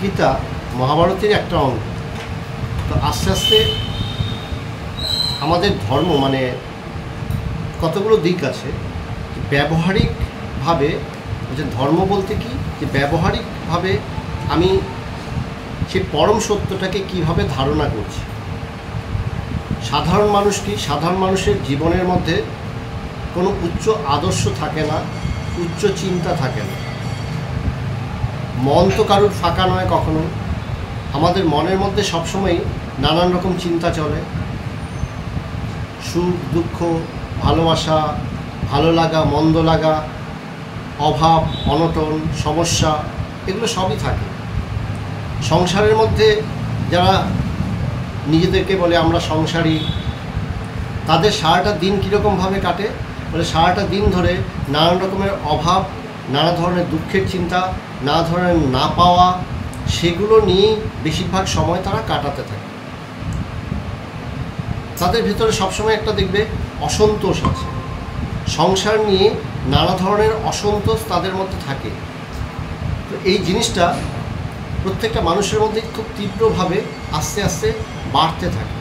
গীতা মহাভারতের একটা অঙ্গ। তো আস্তে আস্তে আমাদের ধর্ম মানে কতগুলো দিক আছে। ব্যবহারিকভাবে যে ধর্ম বলতে কি, যে ব্যবহারিকভাবে আমি সেই পরম সত্যটাকে কিভাবে ধারণা করছি। সাধারণ মানুষ কি, সাধারণ মানুষের জীবনের মধ্যে কোনো উচ্চ আদর্শ থাকে না, উচ্চ চিন্তা থাকে না। মন তো কারুর ফাঁকা নয় কখনো। আমাদের মনের মধ্যে সবসময় নানান রকম চিন্তা চলে, সুখ দুঃখ, ভালোবাসা, ভালো লাগা মন্দ লাগা, অভাব অনটন, সমস্যা, এগুলো সবই থাকে। সংসারের মধ্যে যারা নিজেদেরকে বলে আমরা সংসারী, তাদের সারাটা দিন কীরকমভাবে কাটে বলে সারাটা দিন ধরে নানান রকমের অভাব, নানা ধরনের দুঃখের চিন্তা, নানা ধরনের না পাওয়া, সেগুলো নিয়েই বেশিরভাগ সময় তারা কাটাতে থাকে। তাদের ভিতরে সবসময় একটা দেখবে অসন্তোষ আছে। সংসার নিয়ে নানা ধরনের অসন্তোষ তাদের মধ্যে থাকে। তো এই জিনিসটা প্রত্যেকটা মানুষের মধ্যে খুব তীব্রভাবে আস্তে আস্তে বাড়তে থাকে।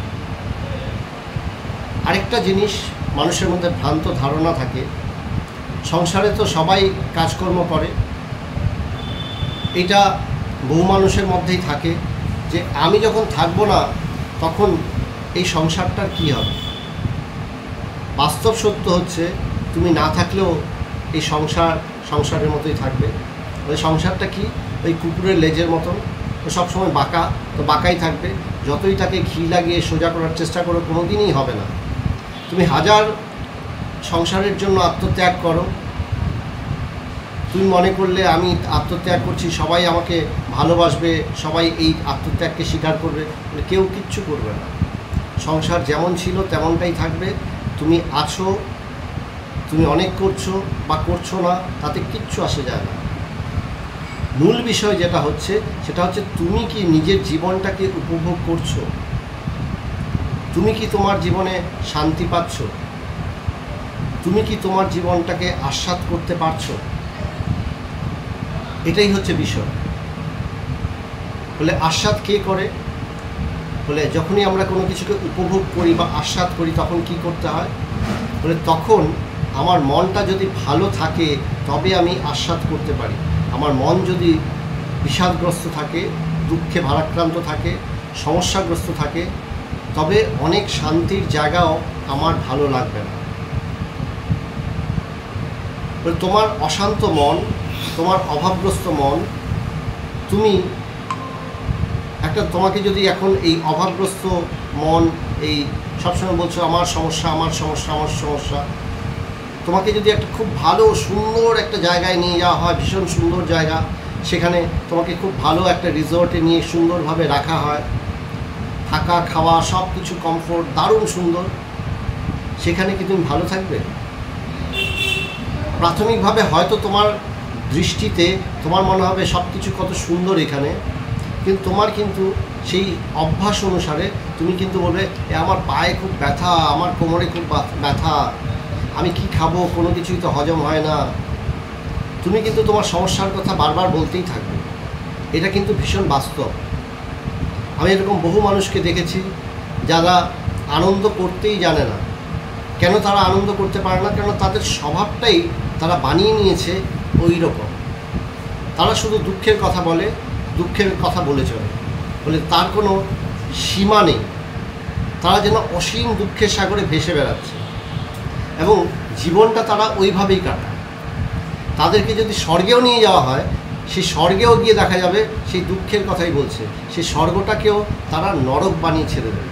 আরেকটা জিনিস মানুষের মধ্যে ভ্রান্ত ধারণা থাকে, সংসারে তো সবাই কাজকর্ম করে, এটা বহু মানুষের মধ্যেই থাকে যে আমি যখন থাকবো না তখন এই সংসারটার কী হবে। বাস্তব সত্য হচ্ছে তুমি না থাকলেও এই সংসারের মতোই থাকবে। ওই সংসারটা কি, ওই কুকুরের লেজের মতন, ও সবসময় বাঁকা, তো বাঁকাই থাকবে। যতই তাকে ঘি লাগিয়ে সোজা করার চেষ্টা করো কোনো দিনই হবে না। তুমি হাজার সংসারের জন্য আত্মত্যাগ করো, তুমি মনে করলে আমি আত্মত্যাগ করছি সবাই আমাকে ভালোবাসবে, সবাই এই আত্মত্যাগকে স্বীকার করবে, কেউ কিচ্ছু করবে না। সংসার যেমন ছিল তেমনটাই থাকবে। তুমি আছো, তুমি অনেক করছো বা করছো না, তাতে কিচ্ছু আসে যায় না। মূল বিষয় যেটা হচ্ছে সেটা হচ্ছে তুমি কি নিজের জীবনটাকে উপভোগ করছো, তুমি কি তোমার জীবনে শান্তি পাচ্ছ, তুমি কি তোমার জীবনটাকে আস্বাদ করতে পারছো, এটাই হচ্ছে বিষয়। বলে আস্বাদ কে করে, বলে যখনই আমরা কোনো কিছুকে উপভোগ করি বা আস্বাদ করি তখন কি করতে হয়, বলে তখন আমার মনটা যদি ভালো থাকে তবে আমি আস্বাদ করতে পারি। আমার মন যদি বিষাদগ্রস্ত থাকে, দুঃখে ভারাক্রান্ত থাকে, সমস্যাগ্রস্ত থাকে, তবে অনেক শান্তির জায়গাও আমার ভালো লাগবে না। তোমার অশান্ত মন, তোমার অভাবগ্রস্ত মন, তুমি তোমাকে যদি এখন এই অভাবগ্রস্ত মন এই সবসময় বলছো আমার সমস্যা আমার সমস্যা আমার সমস্যা, তোমাকে যদি একটা খুব ভালো সুন্দর একটা জায়গায় নিয়ে যাওয়া হয়, ভীষণ সুন্দর জায়গা, সেখানে তোমাকে খুব ভালো একটা রিসর্টে নিয়ে সুন্দরভাবে রাখা হয়, থাকা খাওয়া সব কিছু কমফোর্ট দারুণ সুন্দর, সেখানে কি তুমি ভালো থাকবে? প্রাথমিকভাবে হয়তো তোমার দৃষ্টিতে তোমার মনে হবে সব কিছু কত সুন্দর এখানে, কিন্তু তোমার কিন্তু সেই অভ্যাস অনুসারে তুমি কিন্তু বলবে আমার পায়ে খুব ব্যথা, আমার কোমরে খুব ব্যথা, আমি কি খাবো, কোনো কিছুই তো হজম হয় না। তুমি কিন্তু তোমার সমস্যার কথা বারবার বলতেই থাকবে। এটা কিন্তু ভীষণ বাস্তব। আমি এরকম বহু মানুষকে দেখেছি যারা আনন্দ করতেই জানে না। কেন তারা আনন্দ করতে পারে না? কেন তাদের স্বভাবটাই তারা বানিয়ে নিয়েছে ওই রকম। তারা শুধু দুঃখের কথা বলে, দুঃখের কথা বলে চলে, বলে তার কোনো সীমা নেই। তারা যেন অসীম দুঃখের সাগরে ভেসে বেড়াচ্ছে এবং জীবনটা তারা ওইভাবেই কাটায়। তাদেরকে যদি স্বর্গেও নিয়ে যাওয়া হয়, সেই স্বর্গেও গিয়ে দেখা যাবে সেই দুঃখের কথাই বলছে, সেই স্বর্গটাকেও তারা নরক বানিয়ে ছেড়ে দেবে।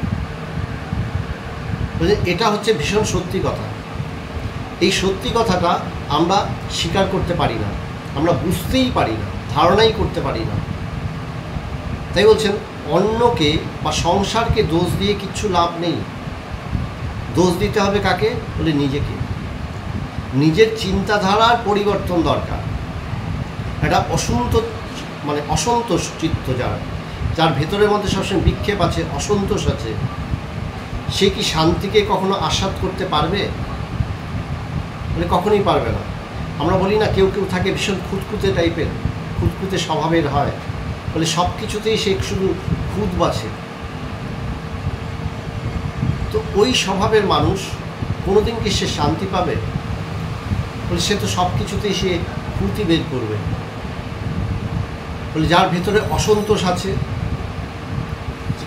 এটা হচ্ছে ভীষণ সত্যি কথা। এই সত্যি কথাটা আমরা স্বীকার করতে পারি না, আমরা বুঝতেই পারি না, ধারণাই করতে পারি না। তাই বলছেন অন্যকে বা সংসারকে দোষ দিয়ে কিচ্ছু লাভ নেই। দোষ দিতে হবে কাকে? বলে নিজেকে। নিজের চিন্তাধারার পরিবর্তন দরকার। একটা অসন্তোষ চিত্ত যার ভেতরের মধ্যে সবসময় বিক্ষেপ আছে, অসন্তোষ আছে, সে কি শান্তিকে কখনো আস্বাদ করতে পারবে? বলে কখনোই পারবে না। আমরা বলি না কেউ কেউ থাকে ভীষণ খুঁতখুঁতে টাইপের, খুঁতখুঁতে স্বভাবের হয়, বলে সব কিছুতেই সে শুধু খুদ বাছে। তো ওই স্বভাবের মানুষ কোনোদিন কি সে শান্তি পাবে? বলে সে তো সব কিছুতেই সে খুঁতি বের করবে। বলে যার ভেতরে অসন্তোষ আছে,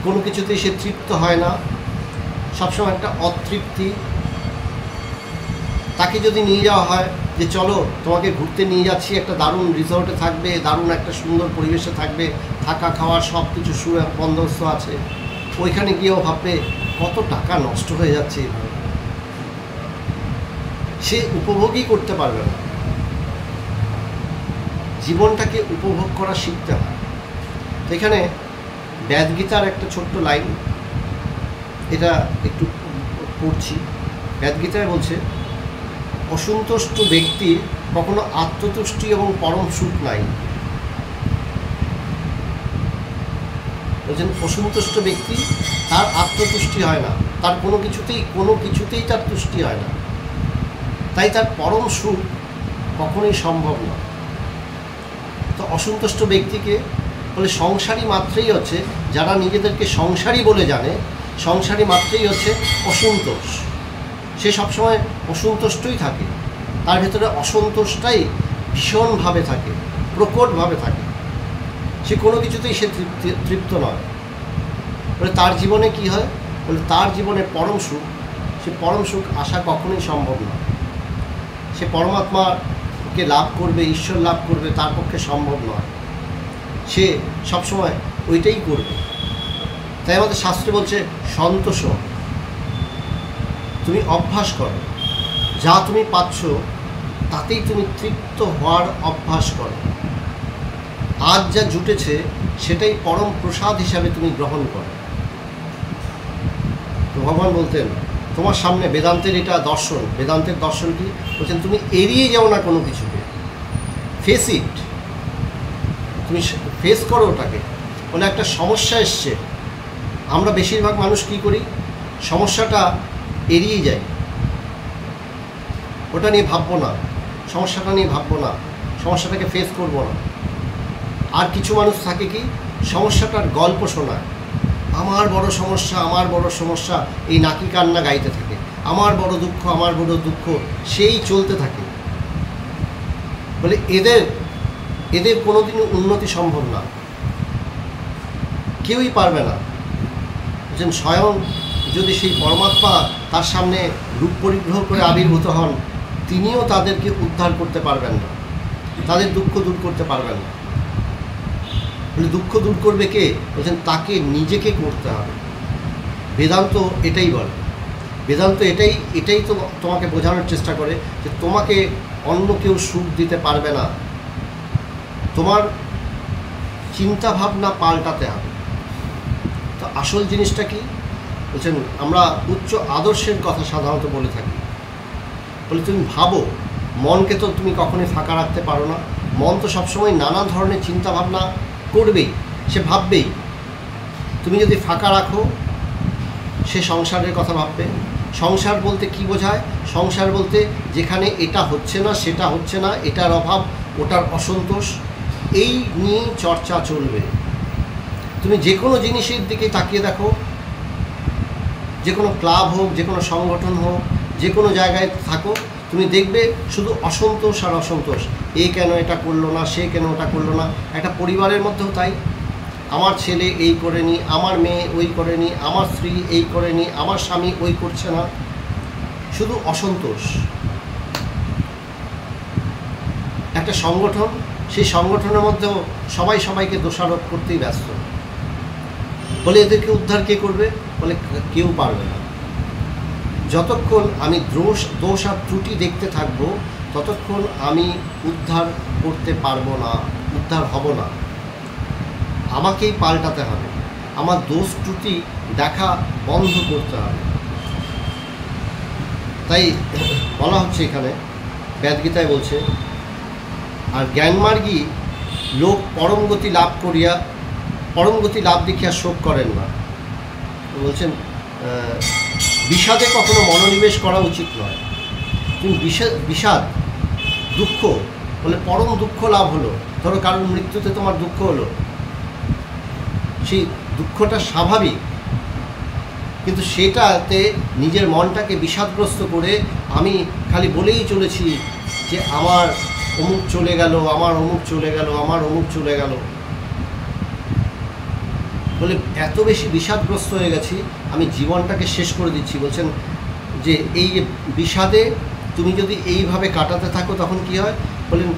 কোনো কিছুতেই সে তৃপ্ত হয় না, সবসময় একটা অতৃপ্তি, তাকে যদি নিয়ে যাওয়া হয় যে চলো তোমাকে ঘুরতে নিয়ে যাচ্ছি, একটা দারুণ রিসর্টে থাকবে, দারুণ একটা সুন্দর পরিবেশে থাকবে, থাকা খাওয়ার সব কিছু বন্দোবস্ত আছে, ওইখানে গিয়েও ভাববে কত টাকা নষ্ট হয়ে যাচ্ছে এইভাবে, সে উপভোগই করতে পারবে না। জীবনটাকে উপভোগ করা শিখতে হয়। তো এখানে বেদগীতার একটা ছোট্ট লাইন, এটা একটু পড়ছি। বেদগীতায় বলছে, অসন্তুষ্ট ব্যক্তির কখনো আত্মতুষ্টি এবং পরম সুখ নাই। বলছেন অসন্তুষ্ট ব্যক্তি, তার আত্মতুষ্টি হয় না, তার কোনো কিছুতেই তার তুষ্টি হয় না, তাই তার পরম সুখ কখনোই সম্ভব না। তো অসন্তুষ্ট ব্যক্তিকে বলে সংসারী মাত্রেই হচ্ছে, যারা নিজেদেরকে সংসারী বলে জানে, সংসারী মাত্রেই হচ্ছে অসন্তোষ। সে সবসময় অসন্তুষ্টই থাকে, তার ভেতরে অসন্তোষটাই ভীষণভাবে থাকে, প্রকটভাবে থাকে, সে কোনো কিছুতেই সে তৃপ্ত নয়। বলে তার জীবনে কি হয়? বলে তার জীবনে পরম সুখ, সে পরম সুখ আসা কখনোই সম্ভব না। সে পরমাত্মাকে লাভ করবে, ঈশ্বর লাভ করবে, তার পক্ষে সম্ভব নয়। সে সবসময় ওইটাই করবে। তাই আমাদের শাস্ত্রে বলছে সন্তোষ, তুমি অভ্যাস করো, যা তুমি পাচ্ছ তাতেই তুমি তৃপ্ত হওয়ার অভ্যাস করো। আজ যা জুটেছে সেটাই পরম প্রসাদ হিসাবে তুমি গ্রহণ করো। তো ভগবান বলতেন, তোমার সামনে বেদান্তের এটা দর্শন। বেদান্তের দর্শন কি? বলছেন তুমি এড়িয়ে যাও না কোনো কিছুকে, ফেস ইট, তুমি ফেস করো ওটাকে। বলে একটা সমস্যা এসছে, আমরা বেশিরভাগ মানুষ কি করি? সমস্যাটা এড়িয়ে যাই, ওটা নিয়ে ভাববো না, সমস্যাটা নিয়ে ভাববো না, সমস্যাটাকে ফেস করবো না। আর কিছু মানুষ থাকে কি, সমস্যাটার গল্প শোনায়, আমার বড় সমস্যা, আমার বড় সমস্যা, এই নাকি কান্না গাইতে থাকে, আমার বড় দুঃখ, আমার বড় দুঃখ, সেই চলতে থাকে। বলে এদের কোনোদিনও উন্নতি সম্ভব না, কেউই পারবে না। যেন স্বয়ং যদি সেই পরমাত্মা তার সামনে রূপ পরিগ্রহ করে আবির্ভূত হন, তিনিও তাদেরকে উদ্ধার করতে পারবেন না, তাদের দুঃখ দূর করতে পারবেন না। বলে দুঃখ দূর করবে কে? বলছেন তাকে নিজেকে করতে হবে। বেদান্ত এটাই বলে, বেদান্ত এটাই তো তোমাকে বোঝানোর চেষ্টা করে যে তোমাকে অন্য কেউ সুখ দিতে পারবে না, তোমার চিন্তা ভাবনা পাল্টাতে হবে। তো আসল জিনিসটা কি? বলছেন আমরা উচ্চ আদর্শের কথা সাধারণত বলে থাকি। বলে তুমি ভাবো, মনকে তো তুমি কখনোই ফাঁকা রাখতে পারো না, মন তো সবসময় নানা ধরনের চিন্তা ভাবনা করবেই, সে ভাববেই। তুমি যদি ফাঁকা রাখো, সে সংসারের কথা ভাববে। সংসার বলতে কি বোঝায়? সংসার বলতে যেখানে এটা হচ্ছে না, সেটা হচ্ছে না, এটার অভাব, ওটার অসন্তোষ, এই নিয়ে চর্চা চলবে। তুমি যে কোনো জিনিসের দিকে তাকিয়ে দেখো, যে কোনো ক্লাব হোক, যে কোনো সংগঠন হোক, যে কোনো জায়গায় থাকো, তুমি দেখবে শুধু অসন্তোষ আর অসন্তোষ। এ কেন এটা করলো না, সে কেন ওটা করলো না। একটা পরিবারের মধ্যেও তাই, আমার ছেলে এই করেনি, আমার মেয়ে ওই করেনি, আমার স্ত্রী এই করেনি, আমার স্বামী ওই করছে না, শুধু অসন্তোষ। একটা সংগঠন, সেই সংগঠনের মধ্যেও সবাই সবাইকে দোষারোপ করতেই ব্যস্ত। বলে এদেরকে উদ্ধার কে করবে? বলে কেউ পারবে না। যতক্ষণ আমি দোষ আর ত্রুটি দেখতে থাকবো, ততক্ষণ আমি উদ্ধার করতে পারবো না, উদ্ধার হব না। আমাকেই পাল্টাতে হবে, আমার দোষ ত্রুটি দেখা বন্ধ করতে হবে। তাই বলা হচ্ছে এখানে, বেদগীতায় বলছে, আর জ্ঞানমার্গী লোক পরমগতি লাভ দেখিয়া শোক করেন না। বলছেন বিষাদে কখনো মনোনিবেশ করা উচিত নয়। তুমি বিষাদ, দুঃখ, বলে পরম দুঃখ লাভ হলো, ধরো কারোর মৃত্যুতে তোমার দুঃখ হলো, সেই দুঃখটা স্বাভাবিক, কিন্তু সেটাতে নিজের মনটাকে বিষাদগ্রস্ত করে আমি খালি বলেই চলেছি যে আমার অমুক চলে গেল, আমার অমুক চলে গেল, আমার অমুক চলে গেল, বলে এত বেশি বিষাদগ্রস্ত হয়ে গেছি আমি জীবনটাকে শেষ করে দিচ্ছি। বলছেন যে এই যে বিষাদে তুমি যদি এইভাবে কাটাতে থাকো তখন কি হয়, বলেন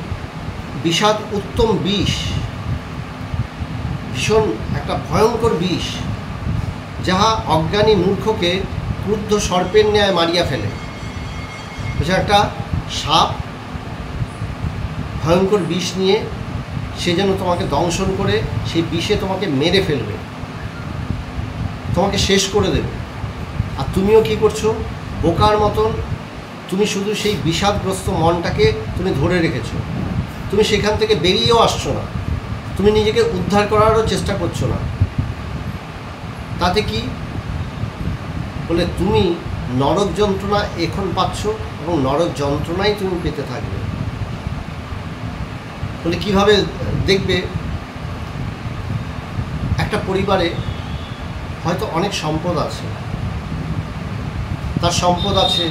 বিষাদ উত্তম বিষ, ভীষণ একটা ভয়ঙ্কর বিষ, যাহা অজ্ঞানী মূর্খকে ক্রুদ্ধ সর্পের ন্যায় মারিয়া ফেলে। বলছে একটা সাপ ভয়ঙ্কর বিষ নিয়ে সে যেন তোমাকে দংশন করে সেই বিষে তোমাকে মেরে ফেলবে, তোমাকে শেষ করে দেবে। আর তুমিও কি করছো, বোকার মতন তুমি শুধু সেই বিষাদগ্রস্ত মনটাকে তুমি ধরে রেখেছো, তুমি সেখান থেকে বেরিয়েও আসছো না, তুমি নিজেকে উদ্ধার করারও চেষ্টা করছো না। তাতে কি বলে তুমি নরক যন্ত্রণা এখন পাচ্ছ এবং নরক যন্ত্রণাই তুমি পেতে থাকবে। বলে কীভাবে দেখবে, একটা পরিবারে হয়তো অনেক সম্পদ আছে, তার সম্পদ আছে,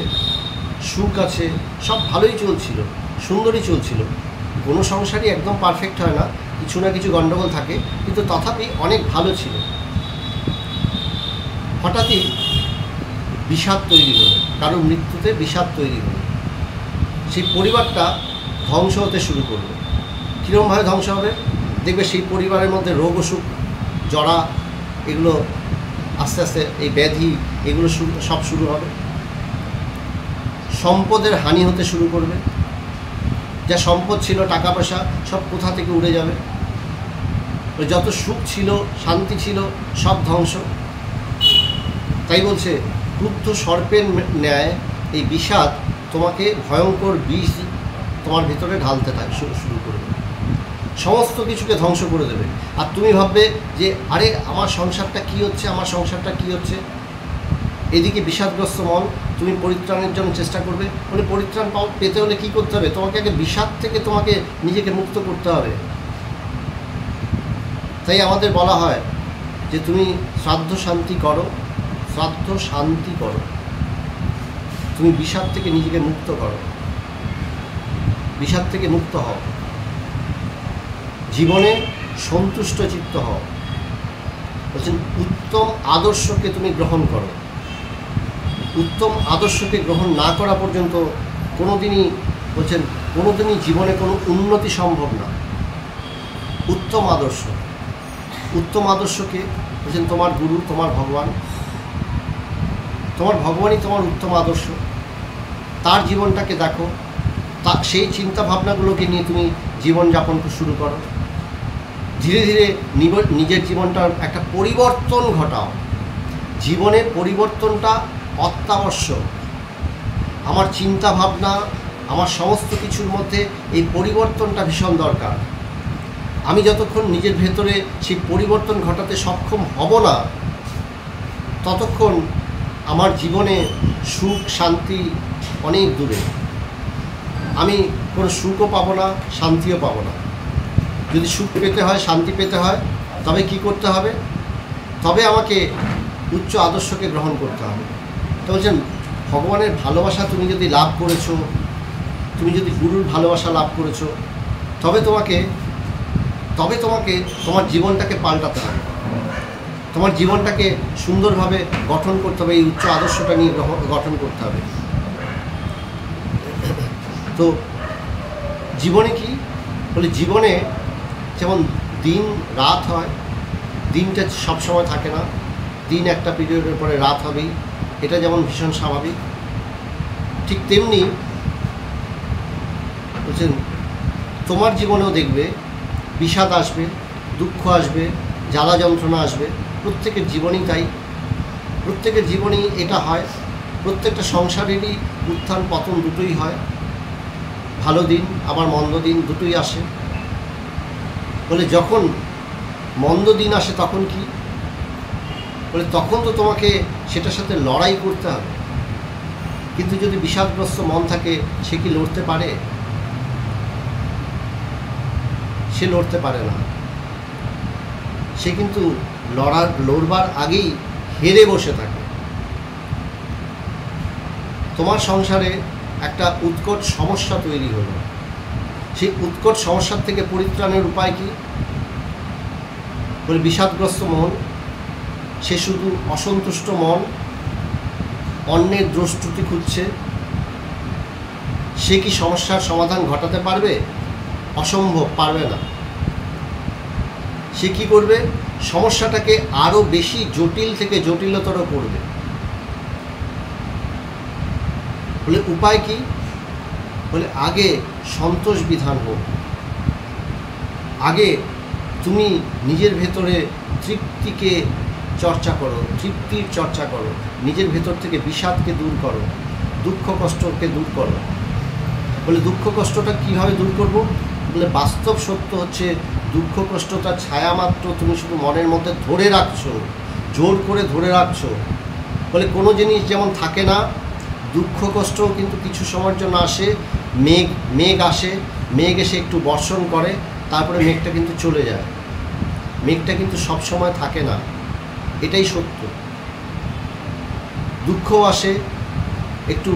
সুখ আছে, সব ভালোই চলছিল, সুন্দরই চলছিল। কোনো সংসারই একদম পারফেক্ট হয় না, কিছু না কিছু গণ্ডগোল থাকে, কিন্তু তথাপি অনেক ভালো ছিল। হঠাৎই বিষাদ তৈরি হলো, কারোর মৃত্যুতে বিষাদ তৈরি হলো, সেই পরিবারটা ধ্বংস হতে শুরু করলো। কীরকমভাবে ধ্বংস হবে দেখবে, সেই পরিবারের মধ্যে রোগ অসুখ, জরা, এগুলো আস্তে আস্তে, এই ব্যাধি, এগুলো সব শুরু হবে। সম্পদের হানি হতে শুরু করবে, যা সম্পদ ছিল, টাকা পয়সা, সব কোথা থেকে উড়ে যাবে। যত সুখ ছিল, শান্তি ছিল, সব ধ্বংস। তাই বলছে ক্রুদ্ধ সর্পের ন্যায় এই বিষাদ তোমাকে ভয়ঙ্কর বিষ তোমার ভিতরে ঢালতে শুরু করবে, সমস্ত কিছুকে ধ্বংস করে দেবে। আর তুমি ভাববে যে আরে আমার সংসারটা কী হচ্ছে, আমার সংসারটা কী হচ্ছে। এদিকে বিষাদগ্রস্ত মন, তুমি পরিত্রাণের জন্য চেষ্টা করবে। বলে পরিত্রাণ পেতে হলে কী করতে হবে, তোমাকে আগে বিষাদ থেকে তোমাকে নিজেকে মুক্ত করতে হবে। তাই আমাদের বলা হয় যে তুমি শ্রাদ্ধ শান্তি করো, শ্রাদ্ধ শান্তি করো, তুমি বিষাদ থেকে নিজেকে মুক্ত করো, বিষাদ থেকে মুক্ত হও, জীবনে সন্তুষ্ট চিত্ত হও। বলছেন উত্তম আদর্শকে তুমি গ্রহণ করো। উত্তম আদর্শকে গ্রহণ না করা পর্যন্ত কোনোদিনই, বলছেন কোনোদিনই জীবনে কোনো উন্নতি সম্ভব না। উত্তম আদর্শ, উত্তম আদর্শকে বলছেন তোমার গুরু, তোমার ভগবান, তোমার ভগবানই তোমার উত্তম আদর্শ। তার জীবনটাকে দেখো, সেই চিন্তা ভাবনাগুলোকে নিয়ে তুমি জীবনযাপন শুরু করো। ধীরে ধীরে নিজের জীবনটার একটা পরিবর্তন ঘটাও। জীবনের পরিবর্তনটা অত্যাবশ্যক। আমার চিন্তা ভাবনা, আমার সমস্ত কিছুর মধ্যে এই পরিবর্তনটা ভীষণ দরকার। আমি যতক্ষণ নিজের ভেতরে সেই পরিবর্তন ঘটাতে সক্ষম হব না, ততক্ষণ আমার জীবনে সুখ শান্তি অনেক দূরে। আমি কোনো সুখও পাবো না, শান্তিও পাবো না। যদি সুখ পেতে হয়, শান্তি পেতে হয়, তবে কি করতে হবে, তবে আমাকে উচ্চ আদর্শকে গ্রহণ করতে হবে। তো বলছেন ভগবানের ভালোবাসা তুমি যদি লাভ করেছো, তুমি যদি গুরুর ভালোবাসা লাভ করেছো, তবে তোমাকে তোমার জীবনটাকে পাল্টাতে হবে, তোমার জীবনটাকে সুন্দরভাবে গঠন করতে হবে, এই উচ্চ আদর্শটা নিয়ে গঠন করতে হবে। তো জীবনে কি বলে, জীবনে যেমন দিন রাত হয়, দিনটা সবসময় থাকে না, দিন একটা পিরিয়ডের পরে রাত হবেই, এটা যেমন ভীষণ স্বাভাবিক, ঠিক তেমনি বলছেন তোমার জীবনেও দেখবে বিষাদ আসবে, দুঃখ আসবে, জ্বালা যন্ত্রণা আসবে। প্রত্যেকের জীবনেই তাই, প্রত্যেকের জীবনেই এটা হয়। প্রত্যেকটা সংসারেরই উত্থান পতন দুটোই হয়, ভালো দিন আবার মন্দ দিন দুটোই আসে। বলে যখন মন্দ দিন আসে তখন কি বলে, তখন তো তোমাকে সেটার সাথে লড়াই করতে হবে। কিন্তু যদি বিষাদগ্রস্ত মন থাকে, সে কি লড়তে পারে? সে লড়তে পারে না। সে কিন্তু লড়বার আগেই হেরে বসে থাকে। তোমার সংসারে একটা উৎকট সমস্যা তৈরি হলো, সেই উৎকট সমস্যার থেকে পরিত্রাণের উপায় কি? বলে বিষাদগ্রস্ত মন, সে শুধু অসন্তুষ্ট মন, অন্যের দোষ ত্রুটি খুঁজছে। সে কি সমস্যার সমাধান ঘটাতে পারবে? অসম্ভব, পারবে না। সে কি করবে? সমস্যাটাকে আরো বেশি জটিল থেকে জটিলতর করবে। বলে উপায় কি? বলে আগে সন্তোষ বিধান হোক, আগে তুমি নিজের ভেতরে তৃপ্তিকে চর্চা করো, তৃপ্তির চর্চা করো, নিজের ভেতর থেকে বিষাদকে দূর করো, দুঃখ কষ্টকে দূর করো। বলে দুঃখ কষ্টটা কীভাবে দূর করব? বলে বাস্তব সত্য হচ্ছে দুঃখ কষ্টটার ছায়া মাত্র তুমি শুধু মনের মধ্যে ধরে রাখছো, জোর করে ধরে রাখছো। বলে কোনো জিনিস যেমন থাকে না, দুঃখ কষ্টও কিন্তু কিছু সময়ের জন্য আসে। মেঘ আসে, মেঘ এসে একটু বর্ষণ করে, তারপরে মেঘটা কিন্তু চলে যায়। মেঘটা কিন্তু সব সময় থাকে না, এটাই সত্য। দুঃখও আসে, একটু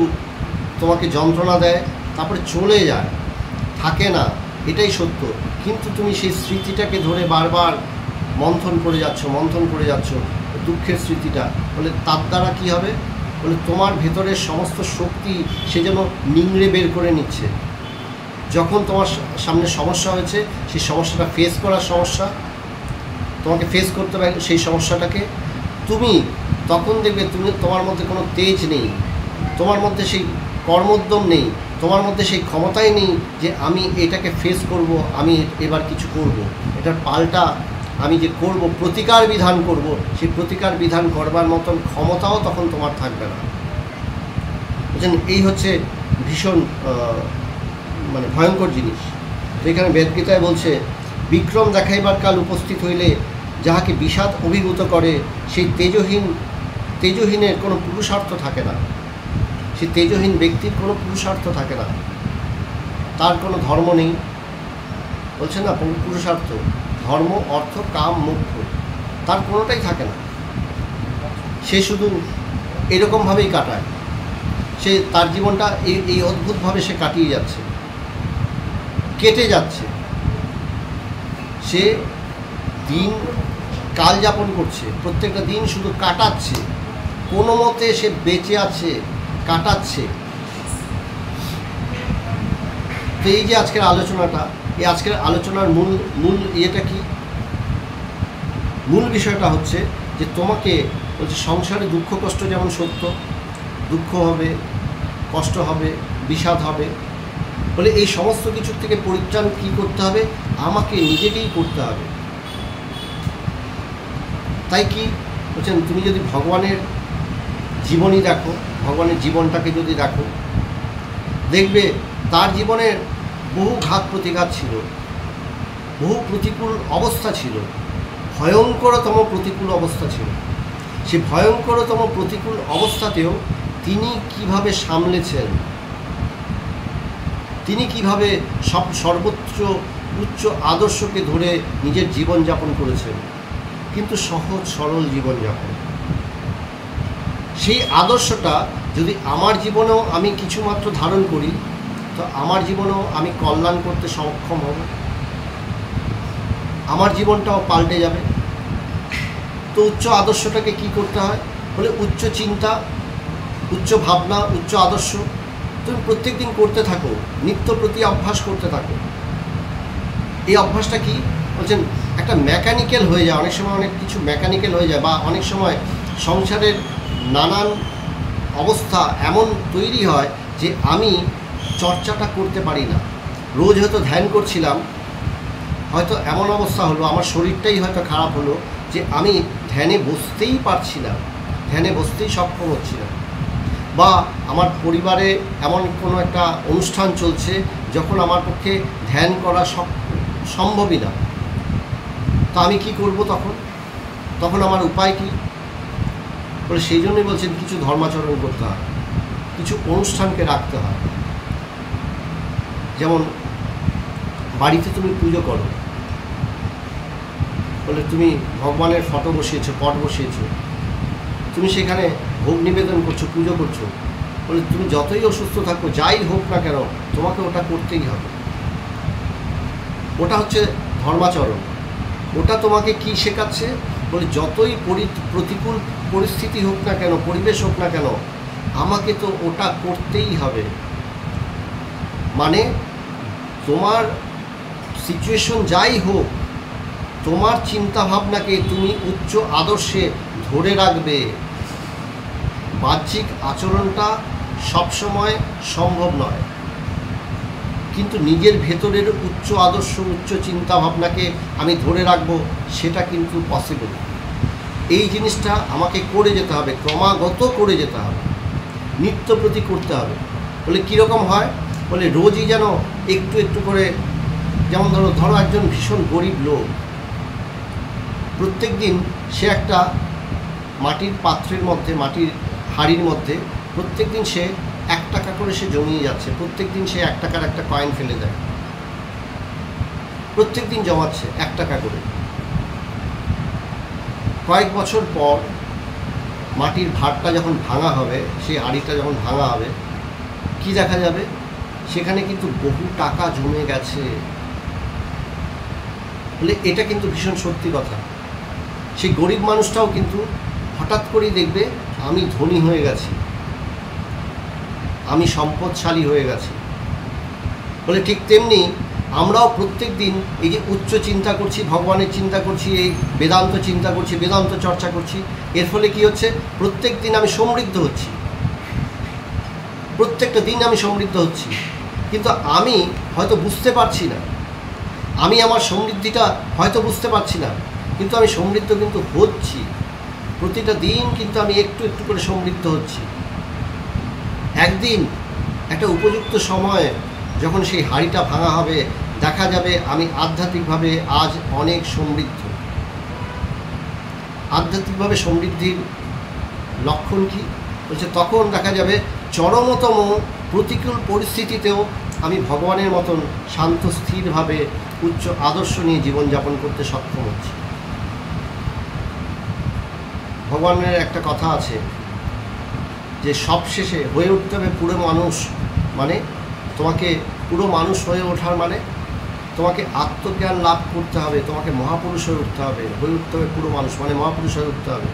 তোমাকে যন্ত্রণা দেয়, তারপরে চলে যায়, থাকে না, এটাই সত্য। কিন্তু তুমি সেই স্মৃতিটাকে ধরে বারবার মন্থন করে যাচ্ছ দুঃখের স্মৃতিটা। বলে তার দ্বারা কী হবে? বলে তোমার ভেতরের সমস্ত শক্তি সে যেন নিংড়ে বের করে নিচ্ছে। যখন তোমার সামনে সমস্যা হয়েছে, সেই সমস্যাটা ফেস করার সমস্যা, তোমাকে ফেস করতে হবে সেই সমস্যাটাকে, তুমি তখন দেখবে তোমার মধ্যে কোনো তেজ নেই, তোমার মধ্যে সেই কর্মোদ্যম নেই, তোমার মধ্যে সেই ক্ষমতাই নেই যে আমি এটাকে ফেস করব, আমি এবার কিছু করব, এটার পাল্টা আমি যে করব, প্রতিকার বিধান করব, সেই প্রতিকার বিধান করবার মতন ক্ষমতাও তখন তোমার থাকবে না। বুঝলেন? এই হচ্ছে ভীষণ মানে ভয়ঙ্কর জিনিস। তো এখানে বেদগীতায় বলছে, বিক্রম দেখাইবার কাল উপস্থিত হইলে যাহাকে বিষাদ অভিভূত করে, সেই তেজহীনের কোনো পুরুষার্থ থাকে না। সেই তেজহীন ব্যক্তির কোনো পুরুষার্থ থাকে না, তার কোনো ধর্ম নেই। বলছে না পুরুষার্থ, ধর্ম, অর্থ, কাম, মোক্ষ, তার কোনোটাই থাকে না। সে শুধু এরকমভাবেই কাটায়, সে তার জীবনটা এই অদ্ভুতভাবে সে কাটিয়ে যাচ্ছে, কেটে যাচ্ছে। সে দিন কাল যাপন করছে, প্রত্যেকটা দিন শুধু কাটাচ্ছে, কোনো মতে সে বেঁচে আছে, কাটাচ্ছে। তো এই যে আজকের আলোচনাটা, এই আজকের আলোচনার মূল ইয়েটা কি? মূল বিষয়টা হচ্ছে যে তোমাকে বলছে সংসারে দুঃখ কষ্ট যেমন সত্য, দুঃখ হবে, কষ্ট হবে, বিষাদ হবে। বলে এই সমস্ত কিছুর থেকে পরিত্রাণ কী করতে হবে? আমাকে নিজেকেই করতে হবে। তাই কি বলছেন, তুমি যদি ভগবানের জীবনী দেখো, ভগবানের জীবনটাকে যদি দেখো, দেখবে তার জীবনের বহু ঘাত প্রতিঘাত ছিল, বহু প্রতিকূল অবস্থা ছিল, ভয়ঙ্করতম প্রতিকূল অবস্থা ছিল। সে ভয়ঙ্করতম প্রতিকূল অবস্থাতেও তিনি কিভাবে সামলেছেন, তিনি কিভাবে সর্বোচ্চ উচ্চ আদর্শকে ধরে নিজের জীবনযাপন করেছেন, কিন্তু সহজ সরল জীবনযাপন। সেই আদর্শটা যদি আমার জীবনেও আমি কিছুমাত্র ধারণ করি, তো আমার জীবনেও আমি কল্যাণ করতে সক্ষম হব, আমার জীবনটাও পাল্টে যাবে। তো উচ্চ আদর্শটাকে কি করতে হয়? বলে উচ্চ চিন্তা, উচ্চ ভাবনা, উচ্চ আদর্শ তুমি প্রত্যেক দিন করতে থাকো, নিত্য প্রতি অভ্যাস করতে থাকো। এই অভ্যাসটা কি বলছেন, একটা মেকানিক্যাল হয়ে যায়, অনেক সময় অনেক কিছু মেকানিক্যাল হয়ে যায়, বা অনেক সময় সংসারের নানান অবস্থা এমন তৈরি হয় যে আমি চর্চাটা করতে পারি না। রোজ হয়তো ধ্যান করছিলাম, হয়তো এমন অবস্থা হলো, আমার শরীরটাই হয়তো খারাপ হলো যে আমি ধ্যানে বসতেই পারছি না, ধ্যানে বসতেই সক্ষম হচ্ছি না। বা আমার পরিবারে এমন কোনো একটা অনুষ্ঠান চলছে যখন আমার পক্ষে ধ্যান করা সম্ভবই না। তো আমি কি করব তখন আমার উপায় কি? বলে সেই জন্যই বলছেন কিছু ধর্মাচরণ করতে হয়, কিছু অনুষ্ঠানকে রাখতে হয়। যেমন বাড়িতে তুমি পুজো করো, বলে তুমি ভগবানের ফটো বসিয়েছো, পট বসিয়েছো, তুমি সেখানে ভোগ নিবেদন করছো, পুজো করছো, বলে তুমি যতই অসুস্থ থাকো, যাই হোক না কেন, তোমাকে ওটা করতেই হবে। ওটা হচ্ছে ধর্মাচরণ। ওটা তোমাকে কি শেখাচ্ছে? বলে যতই প্রতিকূল পরিস্থিতি হোক না কেন, পরিবেশ হোক না কেন, আমাকে তো ওটা করতেই হবে। মানে তোমার সিচুয়েশন যাই হোক, তোমার চিন্তা ভাবনাকে তুমি উচ্চ আদর্শে ধরে রাখবে। বাহ্যিক আচরণটা সবসময় সম্ভব নয়, কিন্তু নিজের ভেতরের উচ্চ আদর্শ, উচ্চ চিন্তা ভাবনাকে আমি ধরে রাখবো, সেটা কিন্তু পসিবল। এই জিনিসটা আমাকে করে যেতে হবে, ক্রমাগত করে যেতে হবে, নিত্য প্রতি করতে হবে। বলে কীরকম হয়? বলে রোজই যেন একটু একটু করে, যেমন ধরো একজন ভীষণ গরিব লোক, প্রত্যেক দিন সে একটা মাটির পাত্রের মধ্যে, মাটির হাঁড়ির মধ্যে প্রত্যেক দিন সে 1 টাকা করে সে জমিয়ে যাচ্ছে। প্রত্যেক দিন সে 1 টাকার একটা কয়েন ফেলে দেয়, প্রত্যেক দিন জমাচ্ছে 1 টাকা করে। কয়েক বছর পর মাটির ভাঁড়টা যখন ভাঙা হবে, সেই হাঁড়িটা যখন ভাঙা হবে, কি দেখা যাবে? সেখানে কিন্তু বহু টাকা জমে গেছে। বলে এটা কিন্তু ভীষণ সত্যি কথা। সেই গরিব মানুষটাও কিন্তু হঠাৎ করেই দেখবে আমি ধনী হয়ে গেছি, আমি সম্পদশালী হয়ে গেছি। বলে ঠিক তেমনি আমরাও প্রত্যেক দিন এই যে উচ্চ চিন্তা করছি, ভগবানের চিন্তা করছি, এই বেদান্ত চিন্তা করছি, বেদান্ত চর্চা করছি, এর ফলে কি হচ্ছে? প্রত্যেক দিন আমি সমৃদ্ধ হচ্ছি, প্রত্যেকটা দিন আমি সমৃদ্ধ হচ্ছি, কিন্তু আমি হয়তো বুঝতে পারছি না। আমি আমার সমৃদ্ধিটা হয়তো বুঝতে পারছি না, কিন্তু আমি সমৃদ্ধ কিন্তু হচ্ছি। প্রতিটা দিন কিন্তু আমি একটু একটু করে সমৃদ্ধ হচ্ছি। একদিন একটা উপযুক্ত সময়ে যখন সেই হাঁড়িটা ভাঙা হবে, দেখা যাবে আমি আধ্যাত্মিকভাবে আজ অনেক সমৃদ্ধ। আধ্যাত্মিকভাবে সমৃদ্ধির লক্ষণ কি? বলছে তখন দেখা যাবে চরমতম প্রতিকূল পরিস্থিতিতেও আমি ভগবানের মতন শান্ত স্থিরভাবে উচ্চ আদর্শ নিয়ে জীবনযাপন করতে সক্ষম হচ্ছি। ভগবানের একটা কথা আছে যে সবশেষে হয়ে উঠতে হবে পুরো মানুষ। মানে তোমাকে পুরো মানুষ হয়ে ওঠার মানে তোমাকে আত্মজ্ঞান লাভ করতে হবে, তোমাকে মহাপুরুষ হয়ে উঠতে হবে, পুরো মানুষ মানে মহাপুরুষ হয়ে উঠতে হবে।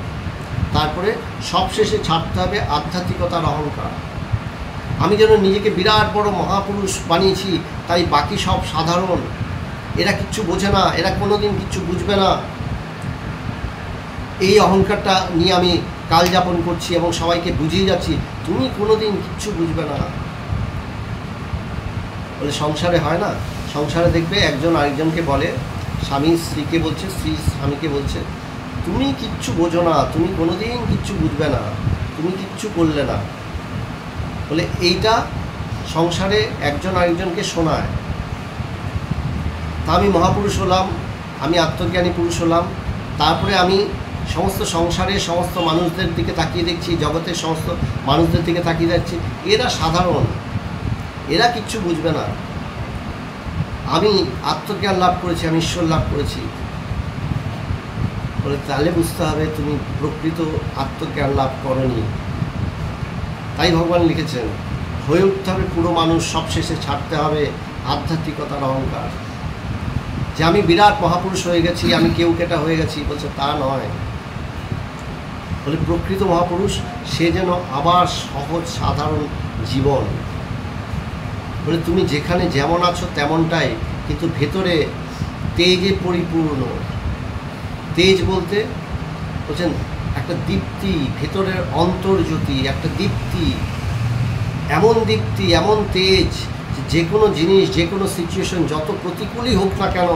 তারপরে সবশেষে ছাড়তে হবে আধ্যাত্মিকতার অহংকার। আমি যেন নিজেকে বিরাট বড় মহাপুরুষ বানিয়েছি, তাই বাকি সব সাধারণ, এরা কিচ্ছু বোঝে না, এরা কোনোদিন কিচ্ছু বুঝবে না, এই অহংকারটা নিয়ে আমি কাল যাপন করছি এবং সবাইকে বুঝিয়ে যাচ্ছি তুমি কোনোদিন কিচ্ছু বুঝবে না। বলে সংসারে হয় না, সংসারে দেখবে একজন আরেকজনকে বলে, স্বামী স্ত্রীকে বলছে, স্ত্রী স্বামীকে বলছে তুমি কিচ্ছু বোঝো না, তুমি কোনোদিন কিচ্ছু বুঝবে না, তুমি কিচ্ছু করলে না। বলে এইটা সংসারে একজন আরেকজনকে শোনায়। তা আমি মহাপুরুষ হলাম, আমি আত্মজ্ঞানী পুরুষ হলাম, তারপরে আমি সমস্ত সংসারের সমস্ত মানুষদের দিকে তাকিয়ে দেখছি, জগতের সমস্ত মানুষদের দিকে তাকিয়ে যাচ্ছি, এরা সাধারণ, এরা কিচ্ছু বুঝবে না, আমি আত্মজ্ঞান লাভ করেছি, আমি ঈশ্বর লাভ করেছি। বলে তাহলে বুঝতে হবে তুমি প্রকৃত আত্মজ্ঞান লাভ করনি। তাই ভগবান লিখেছেন হয়ে উঠতে হবে পুরো মানুষ, সবশেষে ছাড়তে হবে আধ্যাত্মিকতার অহংকার, যে আমি বিরাট মহাপুরুষ হয়ে গেছি, আমি কেউ কেটা হয়ে গেছি। বলছে তা নয়। বলে প্রকৃত মহাপুরুষ সে যেন আবার সহজ সাধারণ জীবন। বলে তুমি যেখানে যেমন আছো তেমনটাই, কিন্তু ভেতরে তেজে পরিপূর্ণ। তেজ বলতে বলছেন একটা দীপ্তি, ভেতরের অন্তর্জ্যোতি, একটা দীপ্তি, এমন তেজ যে কোনো জিনিস, যে কোনো সিচুয়েশন যত প্রতিকূলই হোক না কেন,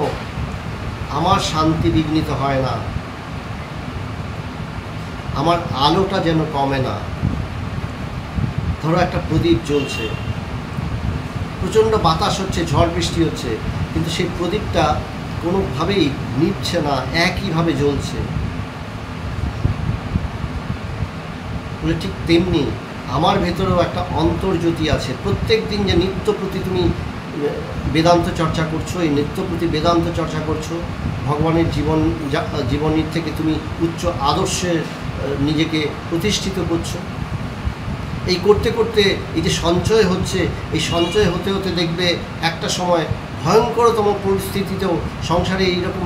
আমার শান্তি বিঘ্নিত হয় না, আমার আলোটা যেন কমে না। ধরো একটা প্রদীপ জ্বলছে, প্রচণ্ড বাতাস হচ্ছে, ঝড় বৃষ্টি হচ্ছে, কিন্তু সেই প্রদীপটা কোনোভাবেই নিভছে না, একইভাবে জ্বলছে। বলে ঠিক তেমনি আমার ভেতরেও একটা অন্তর্জ্যোতি আছে। প্রত্যেক দিন যে নিত্য প্রতি তুমি বেদান্ত চর্চা করছো, এই নিত্য প্রতি বেদান্ত চর্চা করছো, ভগবানের জীবনীর থেকে তুমি উচ্চ আদর্শে নিজেকে প্রতিষ্ঠিত করছো। এই করতে করতে এই যে সঞ্চয় হচ্ছে, এই সঞ্চয় হতে হতে দেখবে একটা সময় ভয়ঙ্করতম পরিস্থিতিতেও সংসারে এইরকম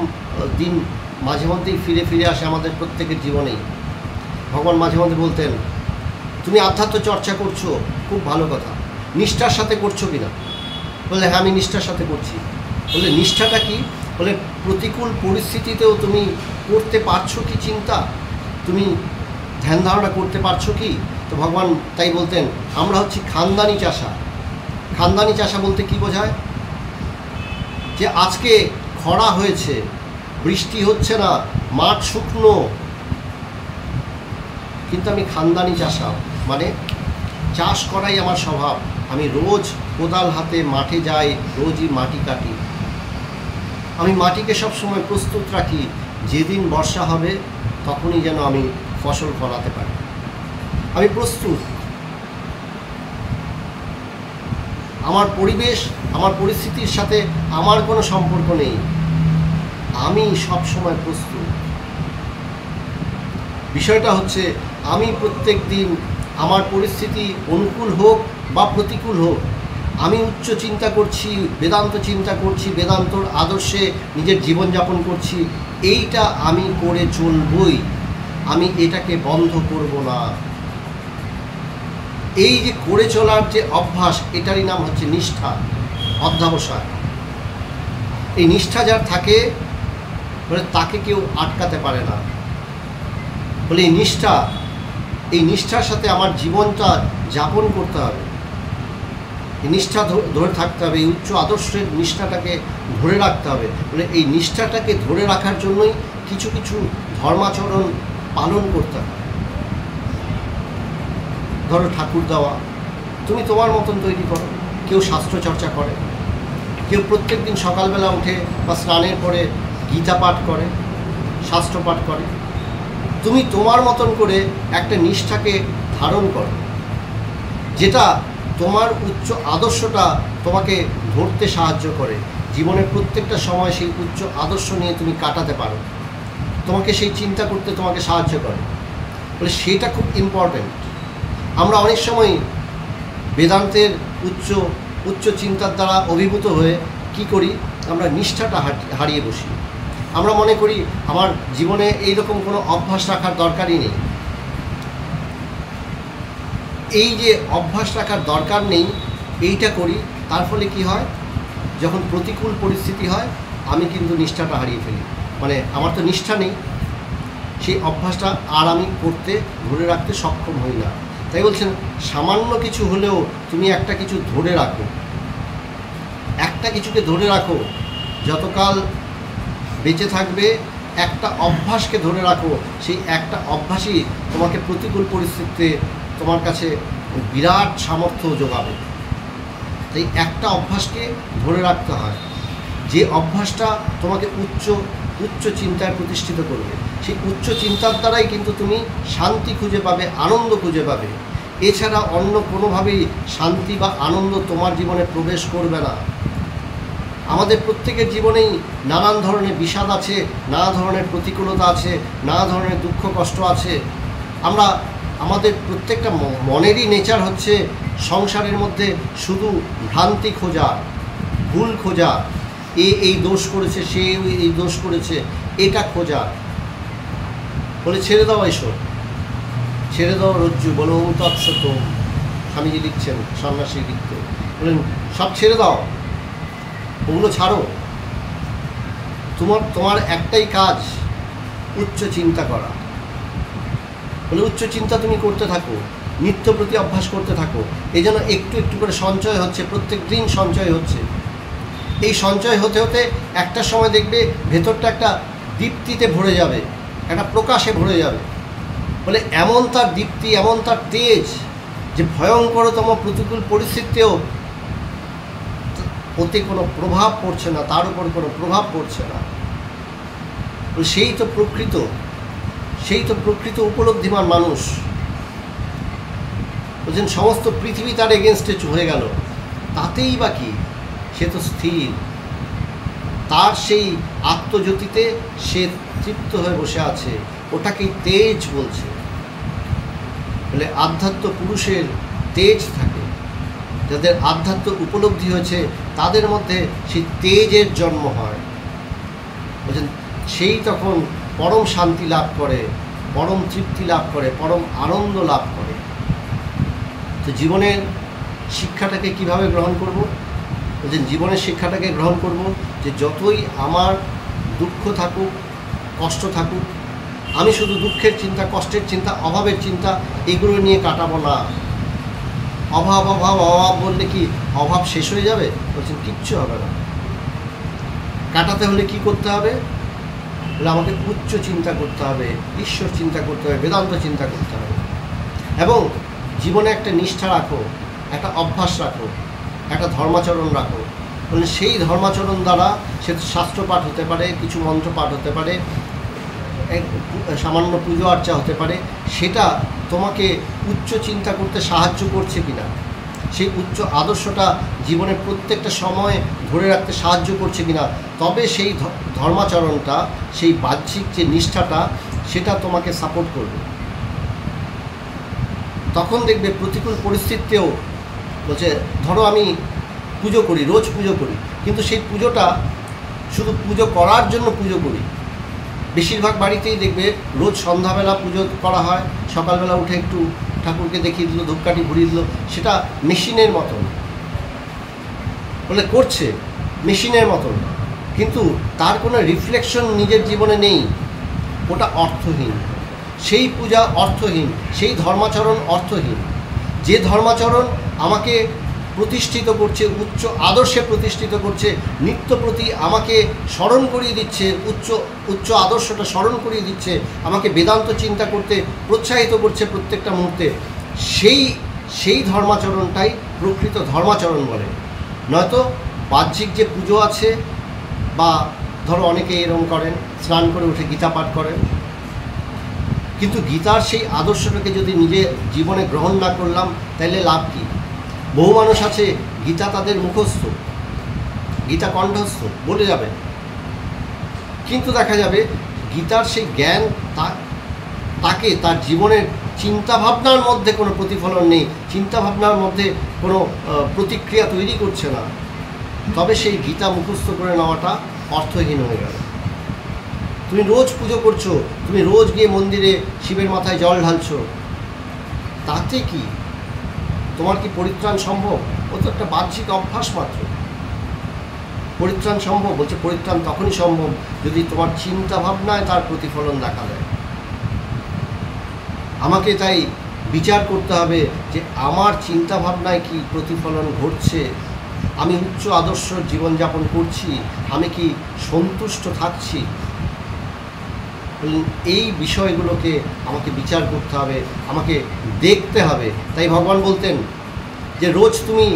দিন মাঝে মধ্যেই ফিরে ফিরে আসে আমাদের প্রত্যেকের জীবনেই। ভগবান মাঝে মধ্যে বলতেন, তুমি আধ্যাত্ম চর্চা করছো, খুব ভালো কথা, নিষ্ঠার সাথে করছো কিনা? বললে হ্যাঁ, আমি নিষ্ঠার সাথে করছি। বললে নিষ্ঠাটা কি? বলে প্রতিকূল পরিস্থিতিতেও তুমি করতে পারছো কি চিন্তা, তুমি ধ্যান ধারণা করতে পারছো কি? তো ভগবান তাই বলতেন, আমরা হচ্ছি খানদানি চাষা। খানদানি চাষা বলতে কি বোঝায়? যে আজকে খরা হয়েছে, বৃষ্টি হচ্ছে না, মাঠ শুকনো, কিন্তু আমি খানদানি চাষা, মানে চাষ করাই আমার স্বভাব। আমি রোজ কোদাল হাতে মাঠে যাই, রোজই মাটি কাটি। আমি মাটিকে সবসময় প্রস্তুত রাখি, যেদিন বর্ষা হবে তখনই যেন আমি ফসল ফলাতে পারি। আমি প্রস্তুত। আমার পরিবেশ, আমার পরিস্থিতির সাথে আমার কোনো সম্পর্ক নেই, আমি সবসময় প্রস্তুত। বিষয়টা হচ্ছে, আমি প্রত্যেক দিন আমার পরিস্থিতি অনুকূল হোক বা প্রতিকূল হোক, আমি উচ্চ চিন্তা করছি, বেদান্ত চিন্তা করছি, বেদান্তর আদর্শে নিজের জীবনযাপন করছি, এইটা আমি করে চলবই, আমি এটাকে বন্ধ করব না। এই যে করে চলার যে অভ্যাস, এটারই নাম হচ্ছে নিষ্ঠা, অধ্যবসায়। এই নিষ্ঠা যার থাকে, বলে তাকে কেউ আটকাতে পারে না। বলে এই নিষ্ঠার সাথে আমার জীবনটা যাপন করতে হবে, এই নিষ্ঠা ধরে থাকতে হবে, এই উচ্চ আদর্শের নিষ্ঠাটাকে ধরে রাখতে হবে। বলে এই নিষ্ঠাটাকে ধরে রাখার জন্যই কিছু কিছু ধর্মাচরণ পালন করতে হবে। ধরো ঠাকুর দেওয়া, তুমি তোমার মতন তৈরি করো। কেউ শাস্ত্র চর্চা করে, কেউ প্রত্যেক দিন সকালবেলা উঠে বা স্নানের পরে গীতা পাঠ করে, শাস্ত্র পাঠ করে। তুমি তোমার মতন করে একটা নিষ্ঠাকে ধারণ করো, যেটা তোমার উচ্চ আদর্শটা তোমাকে ধরতে সাহায্য করে। জীবনের প্রত্যেকটা সময় সেই উচ্চ আদর্শ নিয়ে তুমি কাটাতে পারো, তোমাকে সেই চিন্তা করতে তোমাকে সাহায্য করে। বলে সেটা খুব ইম্পর্ট্যান্ট। আমরা অনেক সময় বেদান্তের উচ্চ চিন্তার দ্বারা অভিভূত হয়ে কি করি, আমরা নিষ্ঠাটা হারিয়ে বসি। আমরা মনে করি আমার জীবনে এইরকম কোনো অভ্যাস রাখার দরকারই নেই। এই যে অভ্যাস রাখার দরকার নেই, এইটা করি, তার ফলে কি হয়, যখন প্রতিকূল পরিস্থিতি হয় আমি কিন্তু নিষ্ঠাটা হারিয়ে ফেলি। মানে আমার তো নিষ্ঠা নেই, সেই অভ্যাসটা আর আমি করতে ধরে রাখতে সক্ষম হই না। তাই বলছেন, সামান্য কিছু হলেও তুমি একটা কিছু ধরে রাখো, একটা কিছুকে ধরে রাখো, যতকাল বেঁচে থাকবে একটা অভ্যাসকে ধরে রাখো। সেই একটা অভ্যাসই তোমাকে প্রতিকূল পরিস্থিতিতে তোমার কাছে বিরাট সামর্থ্য যোগাবে। তাই একটা অভ্যাসকে ধরে রাখতে হয়, যে অভ্যাসটা তোমাকে উচ্চ চিন্তায় প্রতিষ্ঠিত করবে। সেই উচ্চ চিন্তার দ্বারাই কিন্তু তুমি শান্তি খুঁজে পাবে, আনন্দ খুঁজে পাবে। এছাড়া অন্য কোনোভাবেই শান্তি বা আনন্দ তোমার জীবনে প্রবেশ করবে না। আমাদের প্রত্যেকের জীবনেই নানান ধরনের বিষাদ আছে, নানা ধরনের প্রতিকূলতা আছে, নানা ধরনের দুঃখ কষ্ট আছে। আমাদের প্রত্যেকটা মনেরই নেচার হচ্ছে সংসারের মধ্যে শুধু ভ্রান্তি খোঁজা, ভুল খোঁজা, এই দোষ করেছে, সে এই দোষ করেছে, এটা খোঁজা। বলে ছেড়ে দাও এসব, ছেড়ে দাও রজ্জু, বলো ওম তৎসৎ। স্বামীজি লিখছেন, সন্ন্যাসী লিখতে বলেন, সব ছেড়ে দাও, ওগুলো ছাড়ো। তোমার একটাই কাজ, উচ্চ চিন্তা করা। বলে উচ্চ চিন্তা তুমি করতে থাকো, নিত্য প্রতি অভ্যাস করতে থাকো। এই জন্য একটু একটু করে সঞ্চয় হচ্ছে, প্রত্যেক দিন সঞ্চয় হচ্ছে। এই সঞ্চয় হতে হতে একটা সময় দেখবে ভেতরটা একটা দীপ্তিতে ভরে যাবে, একটা প্রকাশে ভরে যাবে। বলে এমন তার দীপ্তি, এমন তার তেজ, যে ভয়ঙ্করতম প্রতিকূল পরিস্থিতিতেও ওতে কোনো প্রভাব পড়ছে না, তার উপর কোনো প্রভাব পড়ছে না। সেই তো প্রকৃত উপলব্ধিমান মানুষ। বলছেন সমস্ত পৃথিবী তার এগেনস্টে হয়ে গেল, তাতেই বা কি, সে তো স্থির, তার সেই আত্মজ্যোতিতে সে তৃপ্ত হয়ে বসে আছে, ওটাকেই তেজ বলছে। বলে আধ্যাত্ম পুরুষের তেজ থাকে, যাদের আধ্যাত্ম উপলব্ধি হয়েছে তাদের মধ্যে সেই তেজের জন্ম হয়। বলছেন সেই তখন পরম শান্তি লাভ করে, পরম তৃপ্তি লাভ করে, পরম আনন্দ লাভ করে। তো জীবনের শিক্ষাটাকে কিভাবে গ্রহণ করব? বলছেন জীবনের শিক্ষাটাকে গ্রহণ করব যে যতই আমার দুঃখ থাকুক, কষ্ট থাকুক, আমি শুধু দুঃখের চিন্তা, কষ্টের চিন্তা, অভাবের চিন্তা এগুলো নিয়ে কাটাবো না। অভাব অভাব অভাব বললে কি অভাব শেষ হয়ে যাবে? বলছেন কিচ্ছু হবে না। কাটাতে হলে কি করতে হবে? বলে আমাকে উচ্চ চিন্তা করতে হবে, ঈশ্বর চিন্তা করতে হবে, বেদান্ত চিন্তা করতে হবে, এবং জীবনে একটা নিষ্ঠা রাখো, একটা অভ্যাস রাখো, একটা ধর্মাচরণ রাখো। বলে সেই ধর্মাচরণ দ্বারা সে শাস্ত্র পাঠ হতে পারে, কিছু মন্ত্র পাঠ হতে পারে, সামান্য পুজো আর্চা হতে পারে, সেটা তোমাকে উচ্চ চিন্তা করতে সাহায্য করছে কিনা, সেই উচ্চ আদর্শটা জীবনের প্রত্যেকটা সময়ে ধরে রাখতে সাহায্য করছে কিনা, তবে সেই ধর্মাচরণটা, সেই বাহ্যিক যে নিষ্ঠাটা, সেটা তোমাকে সাপোর্ট করবে। তখন দেখবে প্রতিকূল পরিস্থিতিতেও, বলছে ধরো আমি পুজো করি, রোজ পুজো করি, কিন্তু সেই পুজোটা শুধু পুজো করার জন্য পুজো করি। বেশিরভাগ বাড়িতেই দেখবে রোজ সন্ধ্যাবেলা পুজো করা হয়, সকালবেলা উঠে একটু ঠাকুরকে দেখিয়ে দিল, ধূপকাঠি ঘুরিয়ে দিল, সেটা মেশিনের মতন বলে করছে, মেশিনের মতন, কিন্তু তার কোনো রিফ্লেকশন নিজের জীবনে নেই, ওটা অর্থহীন। সেই পূজা অর্থহীন, সেই ধর্মাচরণ অর্থহীন। যে ধর্মাচরণ আমাকে প্রতিষ্ঠিত করছে, উচ্চ আদর্শে প্রতিষ্ঠিত করছে, নিত্য প্রতি আমাকে স্মরণ করিয়ে দিচ্ছে, উচ্চ আদর্শটা স্মরণ করিয়ে দিচ্ছে, আমাকে বেদান্ত চিন্তা করতে প্রোৎসাহিত করছে প্রত্যেকটা মুহূর্তে, সেই ধর্মাচরণটাই প্রকৃত ধর্মাচরণ বলে। নয়তো বাহ্যিক যে পুজো আছে, বা ধরো অনেকে এরকম করেন, স্নান করে উঠে গীতা পাঠ করেন, কিন্তু গীতার সেই আদর্শটাকে যদি নিজের জীবনে গ্রহণ না করলাম, তাহলে লাভ কী? বহু মানুষ আছে গীতা তাদের মুখস্থ, গীতা কণ্ঠস্থ বলে যাবে, কিন্তু দেখা যাবে গীতার সেই জ্ঞান তাকে তার জীবনের চিন্তাভাবনার মধ্যে কোনো প্রতিফলন নেই, চিন্তাভাবনার মধ্যে কোনো প্রতিক্রিয়া তৈরি করছে না, তবে সেই গীতা মুখস্থ করে নেওয়াটা অর্থহীন হয়ে গেল। তুমি রোজ পুজো করছো, তুমি রোজ গিয়ে মন্দিরে শিবের মাথায় জল ঢালছো, তাতে কি তোমার কি পরিত্রাণ সম্ভব? ও তো একটা বাহ্যিক অভ্যাস মাত্র। পরিত্রাণ সম্ভব? বলছে পরিত্রাণ তখনই সম্ভব যদি তোমার চিন্তা ভাবনায় তার প্রতিফলন দেখা দেয়। আমাকে তাই বিচার করতে হবে যে আমার চিন্তা ভাবনায় কি প্রতিফলন ঘটছে, আমি উচ্চ আদর্শ জীবনযাপন করছি, আমি কি সন্তুষ্ট থাকছি। এই বিষয়গুলোকে আমাকে বিচার করতে হবে, আমাকে দেখতে হবে। তাই ভগবান বলতেন যে রোজ তুমি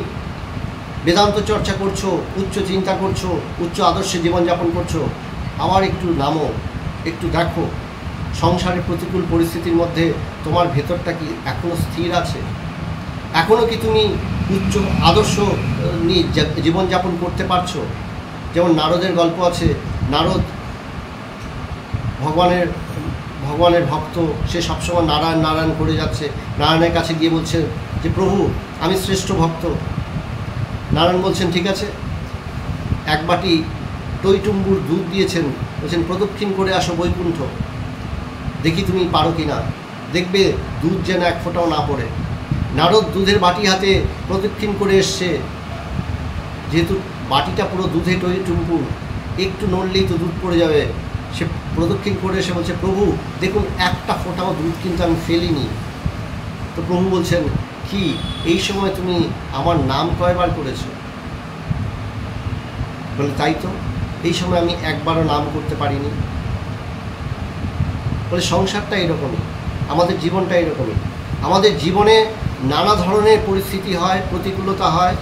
বেদান্ত চর্চা করছো, উচ্চ চিন্তা করছো, উচ্চ আদর্শে জীবনযাপন করছো, আবার একটু নামো, একটু দেখো সংসারের প্রতিকূল পরিস্থিতির মধ্যে তোমার ভেতরটা কি এখনও স্থির আছে, এখনও কি তুমি উচ্চ আদর্শ নিয়ে জীবনযাপন করতে পারছো। যেমন নারদের গল্প আছে, নারদ ভগবানের ভক্ত, সে সবসময় নারায়ণ নারায়ণ করে যাচ্ছে, নারায়ণের কাছে গিয়ে বলছে যে প্রভু আমি শ্রেষ্ঠ ভক্ত। নারায়ণ বলছেন ঠিক আছে, এক বাটি টইটুম্বুর দুধ দিয়েছেন, বলছেন প্রদক্ষিণ করে আসো বৈকুণ্ঠ, দেখি তুমি পারো কি না, দেখবে দুধ যেন এক ফোঁটাও না পড়ে। নারদ দুধের বাটি হাতে প্রদক্ষিণ করে এসছে, যেহেতু বাটিটা পুরো দুধে টইটুম্বুর, একটু নড়লেই তো দুধ পড়ে যাবে। সে প্রদক্ষিণ করে এসে বলছে প্রভু দেখুন একটা ফোঁটাও দুধ কিন্তু আমি ফেলিনি। তো প্রভু বলছেন কি এই সময় তুমি আমার নাম কয়বার করেছো? বলে তাই তো, এই সময় আমি একবারও নাম করতে পারিনি। বলে সংসারটা এরকমই, আমাদের জীবনটা এরকমই। আমাদের জীবনে নানা ধরনের পরিস্থিতি হয়, প্রতিকূলতা হয়।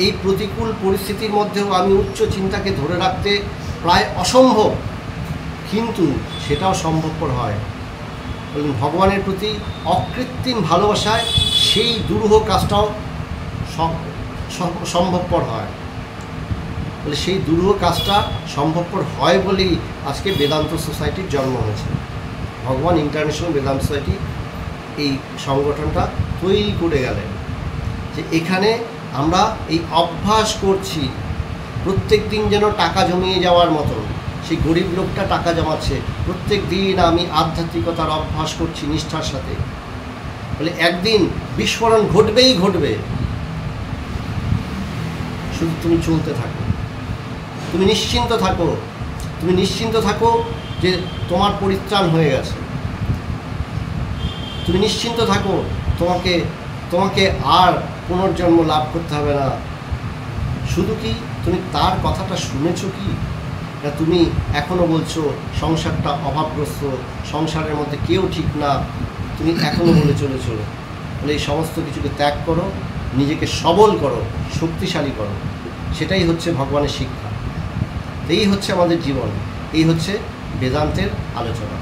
এই প্রতিকূল পরিস্থিতির মধ্যেও আমি উচ্চ চিন্তাকে ধরে রাখতে প্রায় অসম্ভব, কিন্তু সেটাও সম্ভবপর হয়। বলুন ভগবানের প্রতি অকৃত্রিম ভালোবাসায় সেই দুরূহ কাজটাও সম্ভবপর হয়। বলে সেই দুরূহ কাজটা সম্ভবপর হয় বলেই আজকে বেদান্ত সোসাইটির জন্ম হয়েছে। ভগবান ইন্টারন্যাশনাল বেদান্ত সোসাইটি এই সংগঠনটা তৈরি করে গেলেন যে এখানে আমরা এই অভ্যাস করছি প্রত্যেক দিন যেন টাকা জমিয়ে যাওয়ার মতন। সেই গরিব লোকটা টাকা জমাচ্ছে, প্রত্যেক দিন আমি আধ্যাত্মিকতার অভ্যাস করছি নিষ্ঠার সাথে, বলে একদিন বিস্ফোরণ ঘটবেই ঘটবে। শুধু তুমি চলতে থাকো, তুমি নিশ্চিন্ত থাকো, তুমি নিশ্চিন্ত থাকো যে তোমার পরিত্রাণ হয়ে গেছে। তুমি নিশ্চিন্ত থাকো, তোমাকে আর পুনর্জন্ম লাভ করতে হবে না। শুধু কি তুমি তার কথাটা শুনেছো কি, না তুমি এখনও বলছো সংসারটা অভাবগ্রস্ত, সংসারের মধ্যে কেউ ঠিক না, তুমি এখনও বলে চলেছো। বলে এই সমস্ত কিছুকে ত্যাগ করো, নিজেকে সবল করো, শক্তিশালী করো। সেটাই হচ্ছে ভগবানের শিক্ষা, এই হচ্ছে আমাদের জীবন, এই হচ্ছে বেদান্তের আলোচনা।